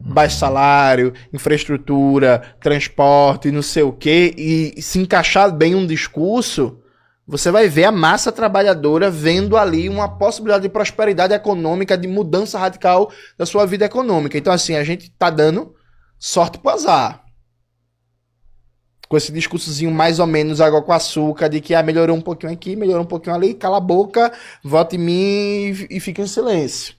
baixo salário, infraestrutura, transporte, não sei o quê, e se encaixar bem um discurso, você vai ver a massa trabalhadora vendo ali uma possibilidade de prosperidade econômica, de mudança radical da sua vida econômica. Então, assim, a gente tá dando sorte pro azar. Com esse discursozinho mais ou menos água com açúcar, de que melhorou um pouquinho aqui, melhorou um pouquinho ali, cala a boca, vote em mim e fica em silêncio.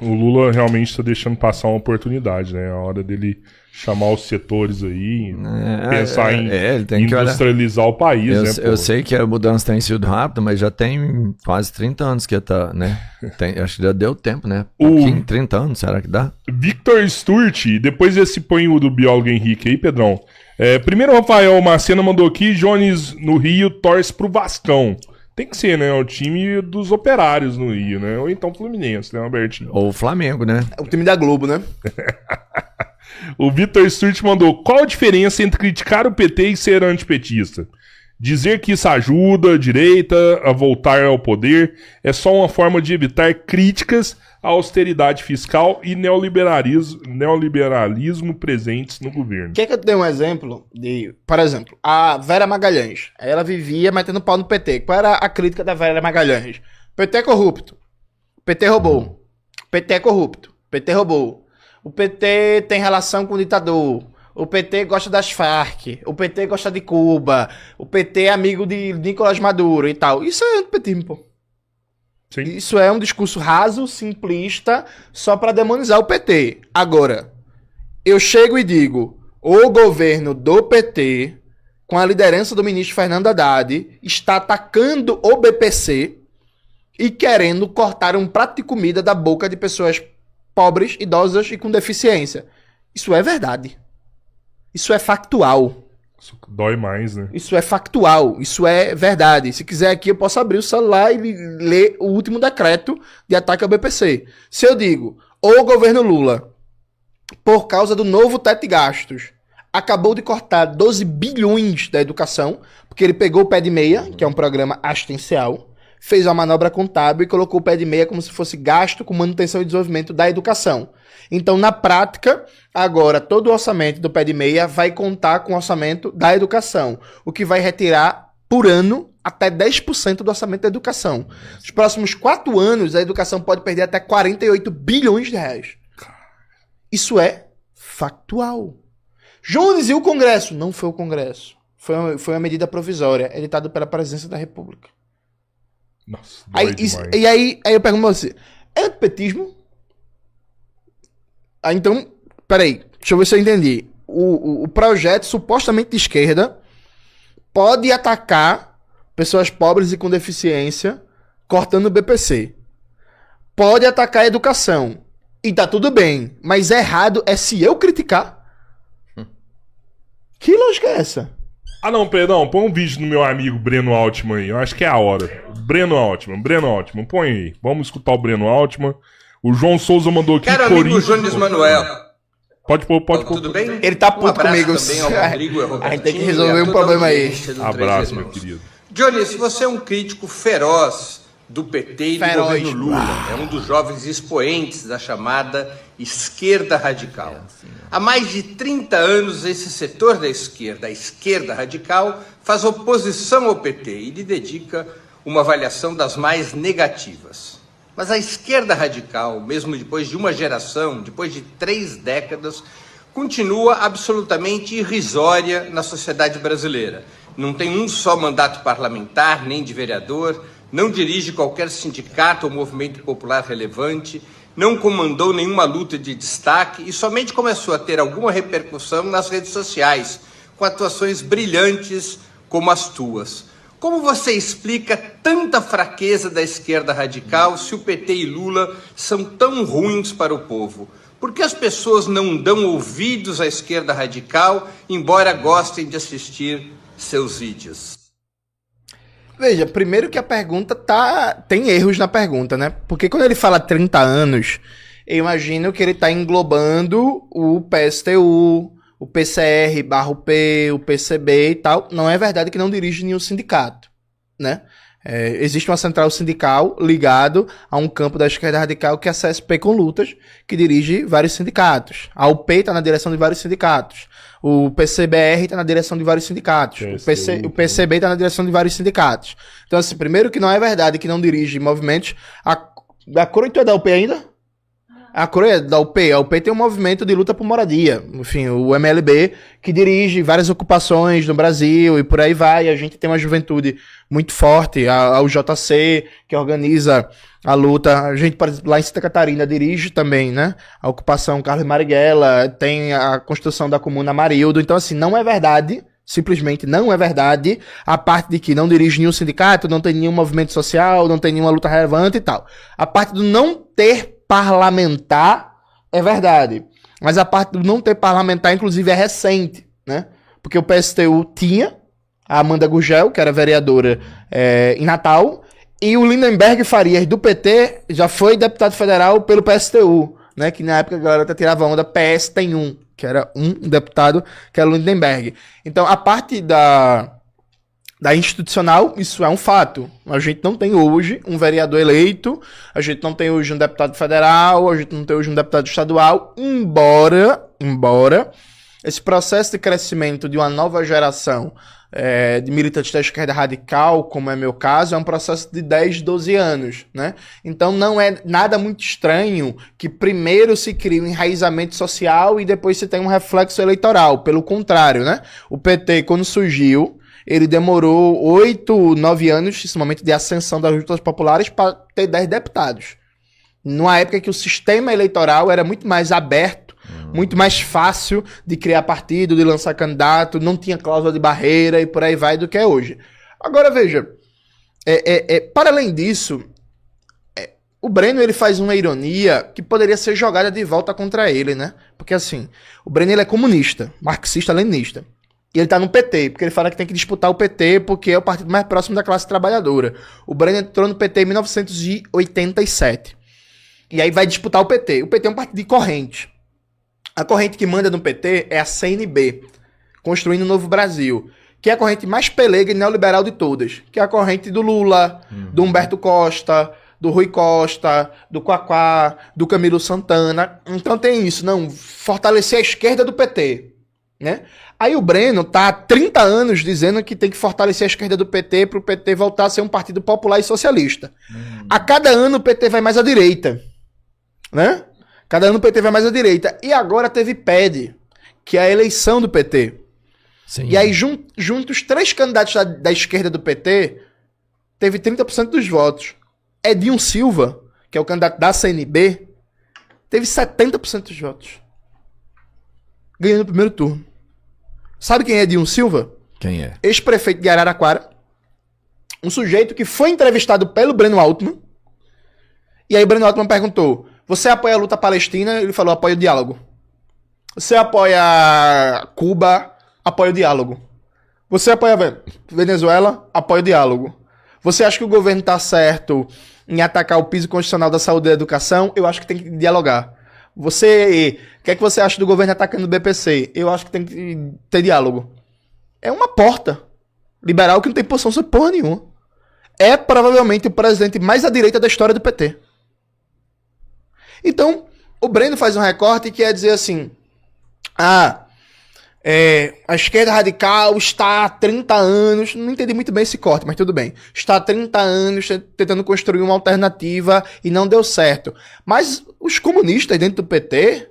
O Lula realmente está deixando passar uma oportunidade, né? A hora dele chamar os setores aí, pensar em ele tem industrializar o país, né? Eu sei que a mudança tem sido rápida, mas já tem quase 30 anos que tá, né? Acho que já deu tempo, né? 30 anos, será que dá? Victor Sturt, depois desse põe do biólogo Henrique aí, Pedrão. Primeiro, o Rafael Macena mandou aqui, Jones no Rio torce pro Vascão. Tem que ser, né? O time dos operários no Rio, né? Ou então Fluminense, né, Albertinho? Ou o Flamengo, né? É o time da Globo, né? O Vitor Sturt mandou, qual a diferença entre criticar o PT e ser antipetista? Dizer que isso ajuda a direita a voltar ao poder é só uma forma de evitar críticas à austeridade fiscal e neoliberalismo presentes no governo. Quer que eu te dê um exemplo? Por exemplo, a Vera Magalhães. Ela vivia metendo pau no PT. Qual era a crítica da Vera Magalhães? PT é corrupto. PT roubou. PT é corrupto. PT roubou. O PT tem relação com o ditador. O PT gosta das Farc. O PT gosta de Cuba. O PT é amigo de Nicolás Maduro e tal. Isso é antipetismo, pô. Sim. Isso é um discurso raso, simplista, só para demonizar o PT. Agora, eu chego e digo, o governo do PT, com a liderança do ministro Fernando Haddad, está atacando o BPC e querendo cortar um prato de comida da boca de pessoas pobres, idosas e com deficiência. Isso é verdade. Isso é factual. Isso dói mais, né? Isso é factual, isso é verdade. Se quiser aqui, eu posso abrir o celular e ler o último decreto de ataque ao BPC. Se eu digo, o governo Lula, por causa do novo teto de gastos, acabou de cortar 12 bilhões da educação, porque ele pegou o pé de meia, que é um programa assistencial, fez uma manobra contábil e colocou o pé de meia como se fosse gasto com manutenção e desenvolvimento da educação. Então, na prática, agora todo o orçamento do pé de meia vai contar com o orçamento da educação, o que vai retirar por ano até 10% do orçamento da educação. Nos próximos 4 anos, a educação pode perder até 48 bilhões de reais. Isso é factual. Jones e o Congresso? Não foi o Congresso. Foi uma medida provisória, editada pela Presidência da República. Nossa, aí eu pergunto a você, é antipetismo? Então, peraí, deixa eu ver se eu entendi. O projeto supostamente de esquerda pode atacar pessoas pobres e com deficiência cortando o BPC. Pode atacar a educação. E tá tudo bem. Mas errado é se eu criticar? Que lógica é essa? Não, Pedrão, põe um vídeo no meu amigo Breno Altman aí. Eu acho que é a hora. Breno Altman, põe aí. Vamos escutar o Breno Altman. O João Souza mandou aqui. Quero amigo Jones Manuel. Pode pôr. Tudo bem? Ele tá puto comigo. A gente tem que resolver um problema aí. Abraço, meu querido. Jones, você é um crítico feroz do PT e do governo Lula. É um dos jovens expoentes da chamada esquerda radical. Há mais de 30 anos, esse setor da esquerda, a esquerda radical, faz oposição ao PT e lhe dedica uma avaliação das mais negativas. Mas a esquerda radical, mesmo depois de uma geração, depois de 3 décadas, continua absolutamente irrisória na sociedade brasileira. Não tem um só mandato parlamentar, nem de vereador, não dirige qualquer sindicato ou movimento popular relevante, não comandou nenhuma luta de destaque e somente começou a ter alguma repercussão nas redes sociais, com atuações brilhantes como as tuas. Como você explica tanta fraqueza da esquerda radical se o PT e Lula são tão ruins para o povo? Por que as pessoas não dão ouvidos à esquerda radical, embora gostem de assistir seus vídeos? Veja, primeiro que a pergunta tem erros na pergunta, né? Porque quando ele fala 30 anos, eu imagino que ele está englobando o PSTU, o PCR/P, o PCB e tal. Não é verdade que não dirige nenhum sindicato, né? Existe uma central sindical ligado a um campo da esquerda radical que é a CSP com Lutas, que dirige vários sindicatos. A UP está na direção de vários sindicatos. O PCBR está na direção de vários sindicatos. O PCB está na direção de vários sindicatos. Então, assim, primeiro que não é verdade que não dirige movimentos. A Coroa é da UP ainda? A Coroa é da UP. A UP tem um movimento de luta por moradia. Enfim, o MLB, que dirige várias ocupações no Brasil e por aí vai. A gente tem uma juventude muito forte. A UJC, que organiza a luta. A gente, por exemplo, lá em Santa Catarina, dirige também, né? A ocupação Carlos Marighella, tem a construção da comuna Amarildo. Então, assim, não é verdade, simplesmente não é verdade, a parte de que não dirige nenhum sindicato, não tem nenhum movimento social, não tem nenhuma luta relevante e tal. A parte do não ter parlamentar é verdade. Mas a parte do não ter parlamentar, inclusive, é recente, né? Porque o PSTU tinha a Amanda Gugel, que era vereadora em Natal, e o Lindenberg Farias, do PT, já foi deputado federal pelo PSTU, né? Que na época a galera até tirava onda, PS tem um, que era um deputado, que era o Lindenberg. Então, a parte da institucional, isso é um fato. A gente não tem hoje um vereador eleito, a gente não tem hoje um deputado federal, a gente não tem hoje um deputado estadual, embora esse processo de crescimento de uma nova geração de militantes da esquerda radical, como é meu caso, é um processo de 10, 12 anos, né? Então não é nada muito estranho que primeiro se crie um enraizamento social e depois se tenha um reflexo eleitoral. Pelo contrário, né? O PT, quando surgiu, ele demorou 8, 9 anos, esse momento de ascensão das lutas populares, para ter 10 deputados. Numa época que o sistema eleitoral era muito mais aberto, muito mais fácil de criar partido, de lançar candidato, não tinha cláusula de barreira e por aí vai do que é hoje. Agora veja, para além disso, o Breno ele faz uma ironia que poderia ser jogada de volta contra ele, né? Porque assim, o Breno ele é comunista, marxista-leninista. E ele tá no PT, porque ele fala que tem que disputar o PT porque é o partido mais próximo da classe trabalhadora. O Breno entrou no PT em 1987. E aí vai disputar o PT. O PT é um partido de corrente. A corrente que manda no PT é a CNB, Construindo o Novo Brasil, que é a corrente mais pelega e neoliberal de todas, que é a corrente do Lula, do Humberto Costa, do Rui Costa, do Quaquá, do Camilo Santana. Então tem isso, não, fortalecer a esquerda do PT, né? Aí o Breno tá há 30 anos dizendo que tem que fortalecer a esquerda do PT para o PT voltar a ser um partido popular e socialista. A cada ano o PT vai mais à direita, né? Cada ano o PT vai mais à direita. E agora teve PED, que é a eleição do PT. Sim. E aí, juntos, 3 candidatos da esquerda do PT, teve 30% dos votos. Edinho Silva, que é o candidato da CNB, teve 70% dos votos. Ganhou no primeiro turno. Sabe quem é Edinho Silva? Quem é? Ex-prefeito de Araraquara. Um sujeito que foi entrevistado pelo Breno Altman. E aí o Breno Altman perguntou: você apoia a luta palestina? Ele falou: apoia o diálogo. Você apoia Cuba? Apoia o diálogo. Você apoia Venezuela? Apoia o diálogo. Você acha que o governo está certo em atacar o piso constitucional da saúde e da educação? Eu acho que tem que dialogar. O que é que você acha do governo atacando o BPC? Eu acho que tem que ter diálogo. É uma porta liberal que não tem posição sobre porra nenhuma. É provavelmente o presidente mais à direita da história do PT. Então, o Breno faz um recorte que é dizer assim: a esquerda radical está há 30 anos, não entendi muito bem esse corte, mas tudo bem, está há 30 anos tentando construir uma alternativa e não deu certo. Mas os comunistas dentro do PT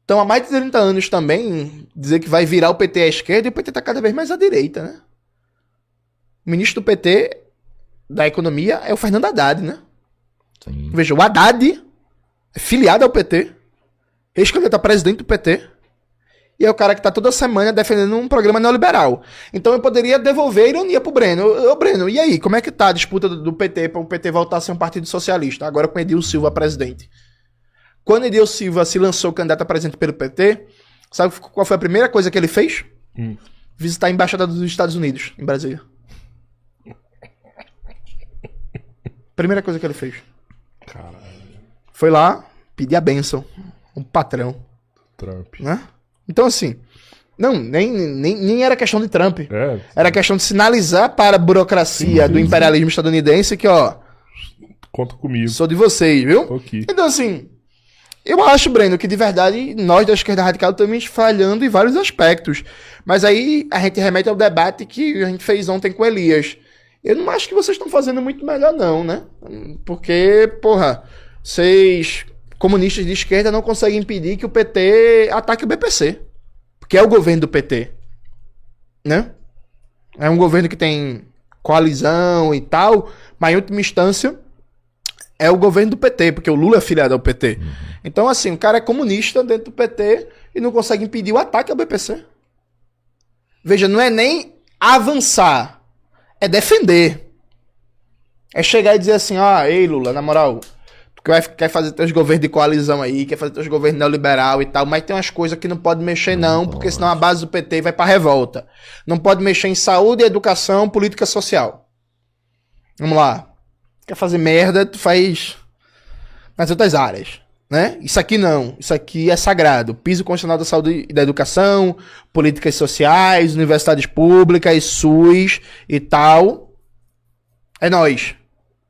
estão há mais de 30 anos também dizer que vai virar o PT à esquerda, e o PT está cada vez mais à direita, né? O ministro do PT da economia é o Fernando Haddad, né? Sim. Veja, o Haddad é filiado ao PT, ex-candidato a presidente do PT, e é o cara que tá toda semana defendendo um programa neoliberal. Então eu poderia devolver a ironia pro Breno. Ô Breno, e aí, como é que tá a disputa do PT para o PT voltar a ser um partido socialista, agora com Edil Silva presidente? Quando Edil Silva se lançou candidato a presidente pelo PT, sabe qual foi a primeira coisa que ele fez? Visitar a embaixada dos Estados Unidos, em Brasília. Primeira coisa que ele fez. Caralho. Foi lá pedir a bênção. Um patrão. Trump. Né? Então, assim, Não, nem era questão de Trump. É. Era questão de sinalizar para a burocracia do imperialismo estadunidense que, ó, Conta comigo. sou de vocês, viu? Tô aqui. Então, assim, eu acho, Breno, que de verdade nós da esquerda radical estamos falhando em vários aspectos. Mas aí a gente remete ao debate que a gente fez ontem com Elias. Eu não acho que vocês estão fazendo muito melhor, não, né? Porque, porra, vocês, comunistas de esquerda, não conseguem impedir que o PT ataque o BPC. Porque é o governo do PT. Né? É um governo que tem coalizão e tal, mas em última instância é o governo do PT, porque o Lula é filiado ao PT. Então, assim, o cara é comunista dentro do PT e não consegue impedir o ataque ao BPC. Veja, não é nem avançar, é defender. É chegar e dizer assim, ei Lula, na moral, tu quer fazer teus governos de coalizão aí, quer fazer teus governos neoliberal e tal, mas tem umas coisas que não pode mexer não, porque senão a base do PT vai pra revolta. Não pode mexer em saúde, educação, política social. Vamos lá. Quer fazer merda, tu faz nas outras áreas, né? Isso aqui não. Isso aqui é sagrado. Piso constitucional da saúde e da educação, políticas sociais, universidades públicas, SUS e tal. É nóis,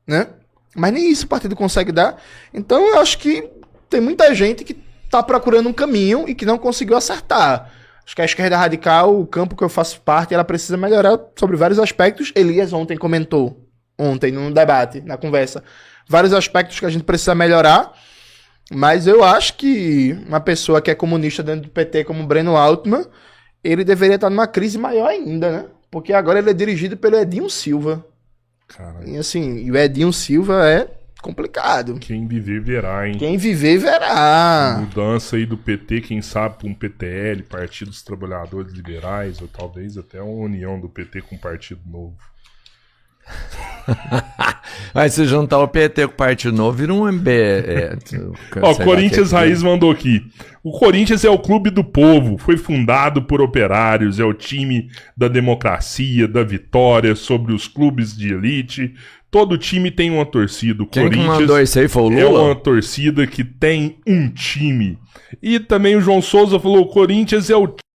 né? Mas nem isso o partido consegue dar. Então eu acho que tem muita gente que tá procurando um caminho e que não conseguiu acertar. Acho que a esquerda radical, o campo que eu faço parte, ela precisa melhorar sobre vários aspectos. Elias ontem comentou. Ontem, no debate, na conversa, vários aspectos que a gente precisa melhorar, mas eu acho que uma pessoa que é comunista dentro do PT, como o Breno Altman, ele deveria estar numa crise maior ainda, né? Porque agora ele é dirigido pelo Edinho Silva. Caralho. E assim, o Edinho Silva é complicado. Quem viver verá, hein? Quem viver, verá. Mudança aí do PT, quem sabe, para um PTL, Partido dos Trabalhadores Liberais, ou talvez até uma união do PT com um partido novo. Mas se juntar o PT com o Partido Novo, vira um MB. Ó, Corinthians Raiz mandou aqui. O Corinthians é o clube do povo, foi fundado por operários, é o time da democracia, da vitória sobre os clubes de elite. Todo time tem uma torcida. O Quem Corinthians mandou isso aí foi o Lula? é uma torcida que tem um time. E também o João Souza falou: o Corinthians é o